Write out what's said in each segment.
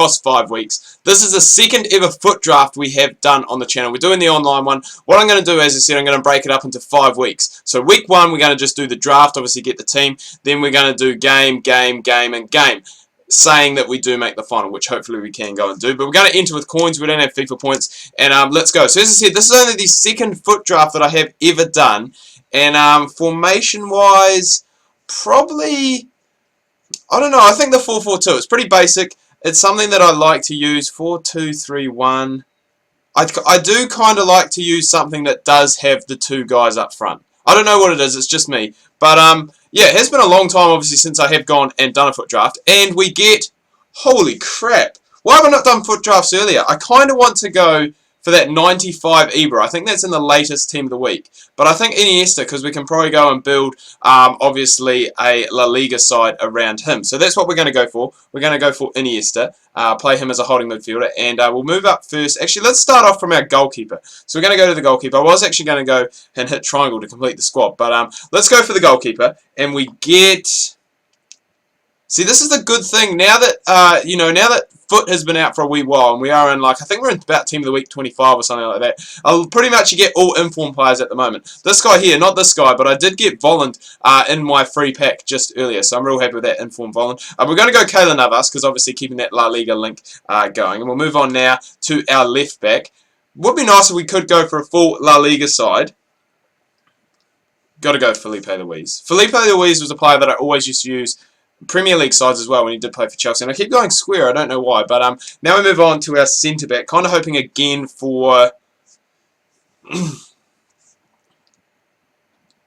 across 5 weeks. This is the second ever foot draft we have done on the channel. We're doing the online one. What I'm going to do, as I said, I'm going to break it up into 5 weeks. So week 1, we're going to just do the draft, obviously get the team. Then we're going to do game, and game, saying that we do make the final, which hopefully we can go and do. But we're going to enter with coins. We don't have FIFA points. And let's go. So as I said, this is only the second foot draft that I have ever done. And formation-wise, probably, I don't know, I think the 4-4-2. It's pretty basic. It's something that I like to use. 4-2-3-1. I do kind of like to use something that does have the 2 guys up front. I don't know what it is. It's just me. But yeah, it has been a long time, obviously, since I have gone and done a foot draft. And we get, holy crap. Why have I not done foot drafts earlier? I kind of want to go for that 95 Ibra. I think that's in the latest team of the week. But I think Iniesta, because we can probably go and build, obviously, a La Liga side around him. So that's what we're going to go for. We're going to go for Iniesta, play him as a holding midfielder, and we'll move up first. Actually, let's start off from our goalkeeper. So we're going to go to the goalkeeper. I was actually going to go and hit triangle to complete the squad, but let's go for the goalkeeper, and we get... See, this is the good thing, now that, you know, now that Foot has been out for a wee while, and we are in, like, I think we're in about Team of the Week 25 or something like that. I'll pretty much get all informed players at the moment. This guy here, not this guy, but I did get Volland in my free pack just earlier, so I'm real happy with that informed Volland. We're going to go Keylor Navas, because obviously keeping that La Liga link going, and we'll move on now to our left back. Would be nice if we could go for a full La Liga side. Got to go Felipe Luis. Felipe Luis was a player that I always used to use Premier League sides as well when he did play for Chelsea. And I keep going square, I don't know why. But now we move on to our centre-back. Kind of hoping again for...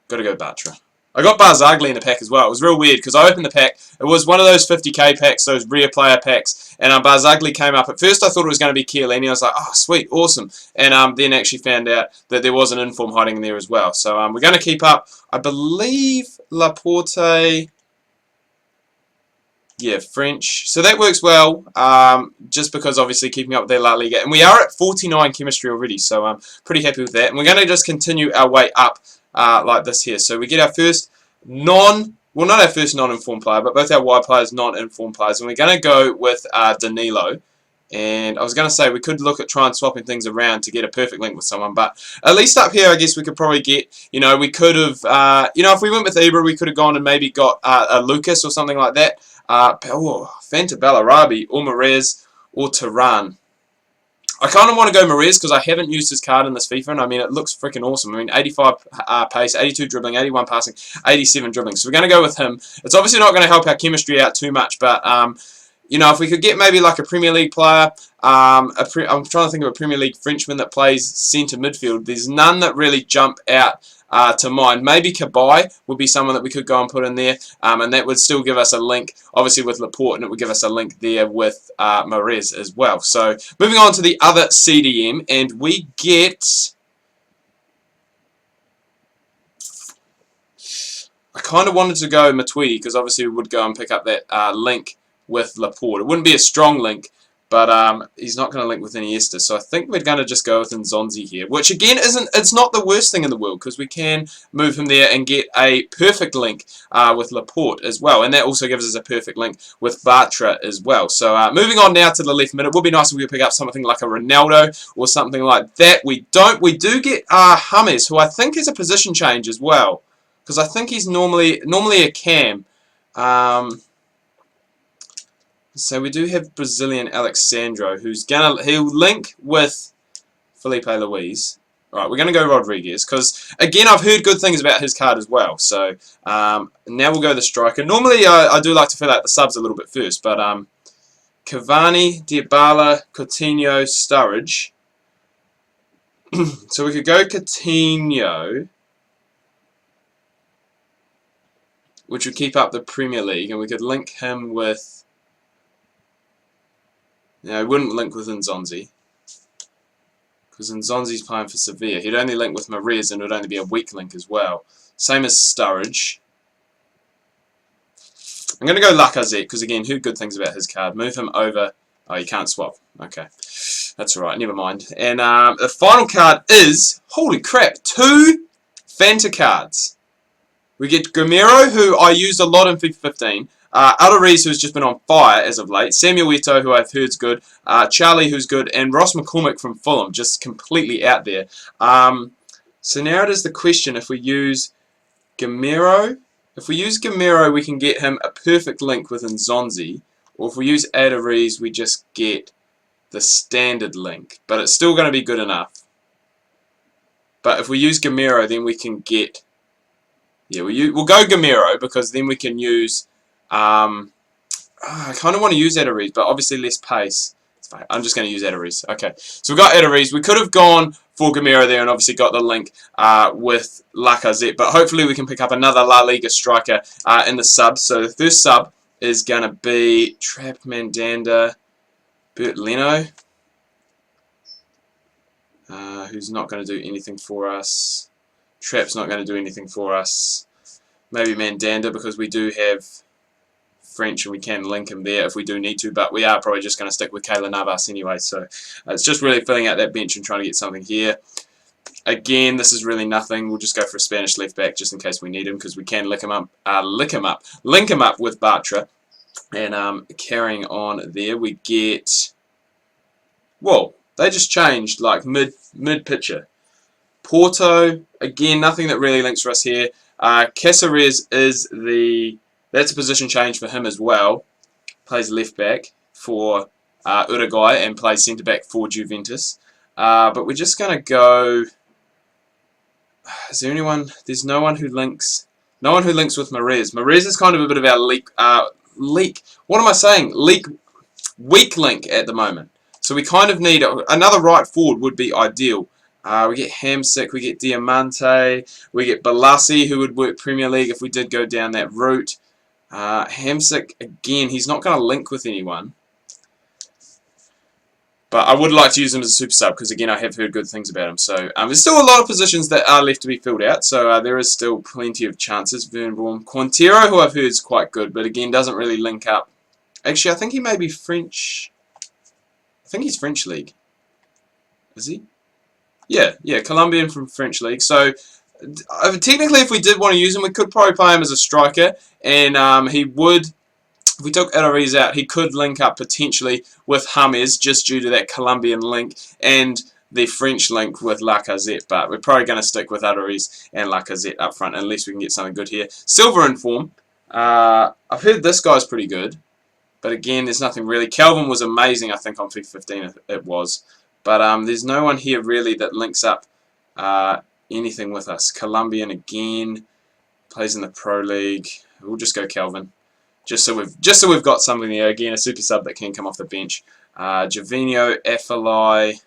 Got to go Bartra. I got Barzagli in the pack as well. It was real weird because I opened the pack. It was one of those 50k packs, those rare player packs. And Barzagli came up. At first I thought it was going to be Chiellini. I was like, oh, sweet, awesome. And then actually found out that there was an inform hiding in there as well. So we're going to keep up, I believe, Laporte... Yeah, French. So that works well, just because obviously keeping up with their La Liga. And we are at 49 chemistry already, so I'm pretty happy with that. And we're going to just continue our way up like this here. So we get our first well, not our first non-informed player, but both our wide players, non-informed players. And we're going to go with Danilo. And I was going to say we could look at trying swapping things around to get a perfect link with someone. But at least up here, I guess we could probably get, you know, we could have, you know, if we went with Ibra, we could have gone and maybe got a Lucas or something like that. Fanta Bellarabi or Marez or Turan. I kind of want to go Marez because I haven't used his card in this FIFA, and I mean, it looks freaking awesome. I mean, 85 pace, 82 dribbling, 81 passing, 87 dribbling. So we're going to go with him. It's obviously not going to help our chemistry out too much, but, you know, if we could get maybe like a Premier League player, I'm trying to think of a Premier League Frenchman that plays centre midfield. There's none that really jump out to mind. Maybe Cabaye would be someone that we could go and put in there, and that would still give us a link, obviously with Laporte, and it would give us a link there with Marez as well. So moving on to the other CDM, and we get... I kind of wanted to go Matuidi, because obviously we would go and pick up that link with Laporte. It wouldn't be a strong link, but he's not going to link with Iniesta, so I think we're going to just go with Nzonzi here, which again it's not the worst thing in the world, because we can move him there and get a perfect link with Laporte as well, and that also gives us a perfect link with Bartra as well. So moving on now to the left mid, it would be nice if we could pick up something like a Ronaldo or something like that. We do get James, who I think is a position change as well, because I think he's normally a cam. So we do have Brazilian Alexandro, he'll link with Felipe Luis. Right, we're gonna go Rodriguez, because again I've heard good things about his card as well. So now we'll go the striker. Normally I do like to fill out the subs a little bit first, but Cavani, Dybala, Coutinho, Sturridge. So we could go Coutinho, which would keep up the Premier League, and we could link him with... Yeah, I wouldn't link with Nzonzi, because Nzonzi's playing for Sevilla. He'd only link with Marez, and it would only be a weak link as well. Same as Sturridge. I'm going to go Lacazette, because again, heard good things about his card. Move him over. Oh, you can't swap. Okay. That's alright, never mind. And the final card is, holy crap, 2 Fanta cards. We get Gamero, who I used a lot in FIFA 15. Alariz, who's just been on fire as of late. Samuel Eto'o, who I've heard's good. Charlie, who's good. And Ross McCormick from Fulham, just completely out there. So now it is the question, if we use Gamero. If we use Gamero, we can get him a perfect link with Nzonzi. Or if we use Alariz, we just get the standard link. But it's still going to be good enough. But if we use Gamero, then we can get... Yeah, we'll go Gamero, because then we can use... I kind of want to use Alariz, but obviously less pace. I'm just going to use Alariz. Okay, so we've got Alariz. We could have gone for Gamero there and obviously got the link with Lacazette, but hopefully we can pick up another La Liga striker in the subs. So the first sub is going to be Trap Mandanda, Bert Leno, who's not going to do anything for us. Trap's not going to do anything for us. Maybe Mandanda, because we do have French and we can link him there if we do need to, but we are probably just going to stick with Keylor Navas anyway, so it's just really filling out that bench and trying to get something here. Again, this is really nothing. We'll just go for a Spanish left back just in case we need him, because we can link him up with Bartra. And carrying on there, we get... Whoa, they just changed like mid-pitcher. Porto, again, nothing that really links for us here. Caceres is the... That's a position change for him as well. Plays left back for Uruguay and plays centre back for Juventus. But we're just going to go... Is there anyone? There's no one who links. No one who links with Marez. Marez is kind of a bit of our leak. What am I saying? Weak link at the moment. So we kind of need another right forward would be ideal. We get Hamsik, we get Diamante, we get Balassi, who would work Premier League if we did go down that route. Hamsik, again, he's not going to link with anyone. But I would like to use him as a super sub, because again, I have heard good things about him. So there's still a lot of positions that are left to be filled out. So there is still plenty of chances. Vernborn, Quintero, who I've heard is quite good, but again, doesn't really link up. Actually, I think he may be French. I think he's French League. Is he? Yeah, Colombian from French League. So technically, if we did want to use him, we could probably play him as a striker, and he would. If we took Alariz out, he could link up potentially with James, just due to that Colombian link and the French link with Lacazette. But we're probably going to stick with Alariz and Lacazette up front, unless we can get something good here. Silva in form. I've heard this guy's pretty good, but again, there's nothing really. Calvin was amazing, I think, on FIFA 15 it was. But there's no one here really that links up anything with us. Colombian again, plays in the Pro League. We'll just go Calvin. Just so we've got something there. Again, a super sub that can come off the bench. Javinho, Afellay.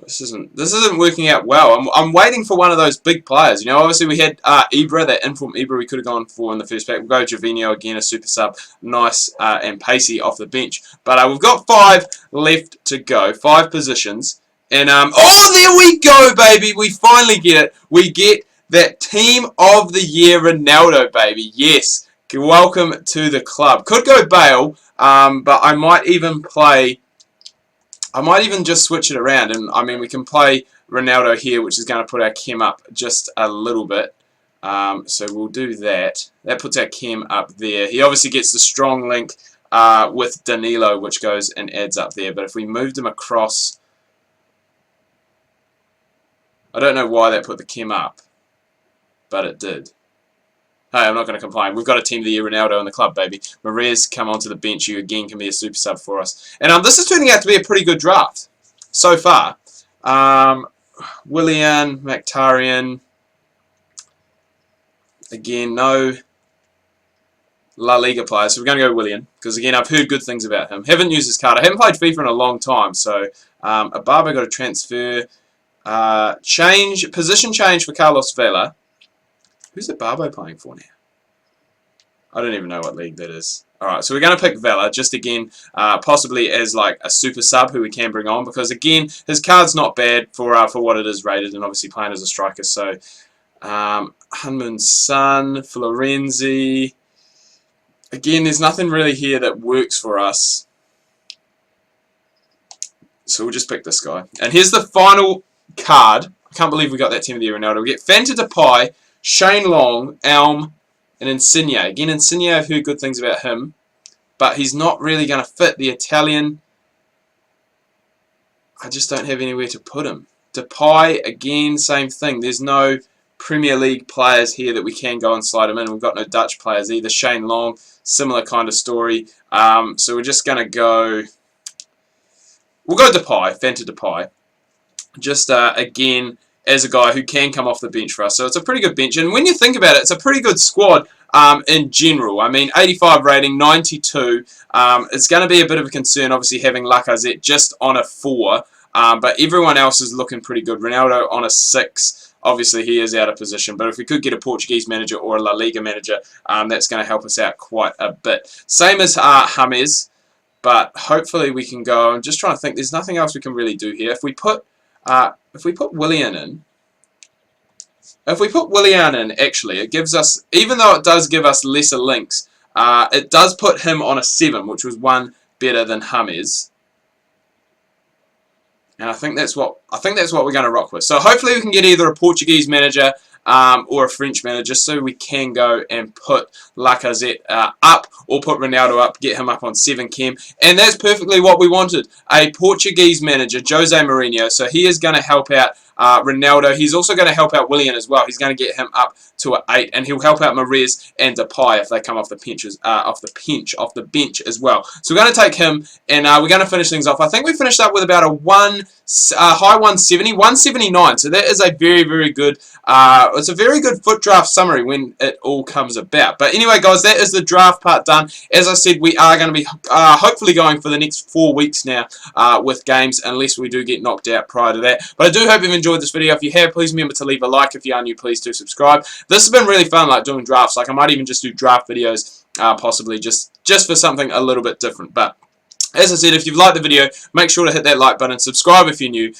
This isn't working out well. I'm waiting for one of those big players. You know, obviously we had Ibra, that informed Ibra we could have gone for in the first pack. We'll go Javinho again, a super sub, nice and pacey off the bench. But we've got 5 left to go, 5 positions, and oh, there we go, baby. We finally get it. We get that Team of the Year Ronaldo, baby. Yes. Welcome to the club. Could go Bale, but I might even just switch it around. And I mean, we can play Ronaldo here, which is going to put our chem up just a little bit. So we'll do that. That puts our chem up there. He obviously gets the strong link with Danilo, which goes and adds up there. But if we moved him across... I don't know why that put the chem up, but it did. Hey, I'm not going to complain. We've got a Team of the Year Ronaldo in the club, baby. Marez, come onto the bench. You again can be a super sub for us. And this is turning out to be a pretty good draft so far. Willian, Mkhitaryan. Again, no La Liga players. So we're going to go Willian, because again, I've heard good things about him. Haven't used his card. I haven't played FIFA in a long time. So Ababa got a transfer. Position change for Carlos Vela. Who's Barbo playing for now? I don't even know what league that is. Alright, so we're going to pick Vela, just again, possibly as like a super sub who we can bring on, because again, his card's not bad for what it is rated, and obviously playing as a striker. So, Hunman's son, Florenzi. Again, there's nothing really here that works for us. So we'll just pick this guy. And here's the final card. I can't believe we got that Team of the Year Ronaldo. We get Fanta Depay, Shane Long, Elm, and Insigne. Again, Insigne, I've heard good things about him, but he's not really going to fit the Italian. I just don't have anywhere to put him. Depay, again, same thing. There's no Premier League players here that we can go and slide him in. We've got no Dutch players either. Shane Long, similar kind of story. So we're just going to go... We'll go Depay, Fanta Depay. Just, again, as a guy who can come off the bench for us. So it's a pretty good bench. And when you think about it, it's a pretty good squad in general. I mean, 85 rating, 92. It's going to be a bit of a concern, obviously, having Lacazette just on a 4. But everyone else is looking pretty good. Ronaldo on a 6. Obviously, he is out of position. But if we could get a Portuguese manager or a La Liga manager, that's going to help us out quite a bit. Same as James. But hopefully we can go. I'm just trying to think. There's nothing else we can really do here. If we put Willian in, actually, it gives us, even though it does give us lesser links, it does put him on a 7, which was 1 better than James. And I think that's what we're going to rock with. So hopefully we can get either a Portuguese manager or a French manager, so we can go and put Lacazette up, or put Ronaldo up, get him up on 7 chem. And that's perfectly what we wanted. A Portuguese manager, Jose Mourinho. So he is going to help out Ronaldo. He's also going to help out Willian as well. He's going to get him up to an 8, and he'll help out Mahrez and Depay if they come off the bench as well. So we're going to take him, and we're going to finish things off. I think we finished up with about a high 170, 179. So that is a very, very good. It's a very good foot draft summary when it all comes about. But anyway, guys, that is the draft part done. As I said, we are going to be hopefully going for the next 4 weeks now with games, unless we do get knocked out prior to that. But I do hope you've enjoyed this video. If you have, please remember to leave a like. If you are new, please do subscribe. This has been really fun, like doing drafts. Like I might even just do draft videos, possibly just for something a little bit different. But as I said, if you've liked the video, make sure to hit that like button, subscribe if you're new.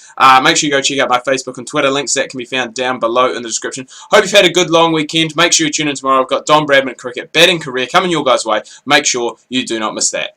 Make sure you go check out my Facebook and Twitter links. That can be found down below in the description. Hope you've had a good long weekend. Make sure you tune in tomorrow. I've got Don Bradman Cricket batting career coming your guys' way. Make sure you do not miss that.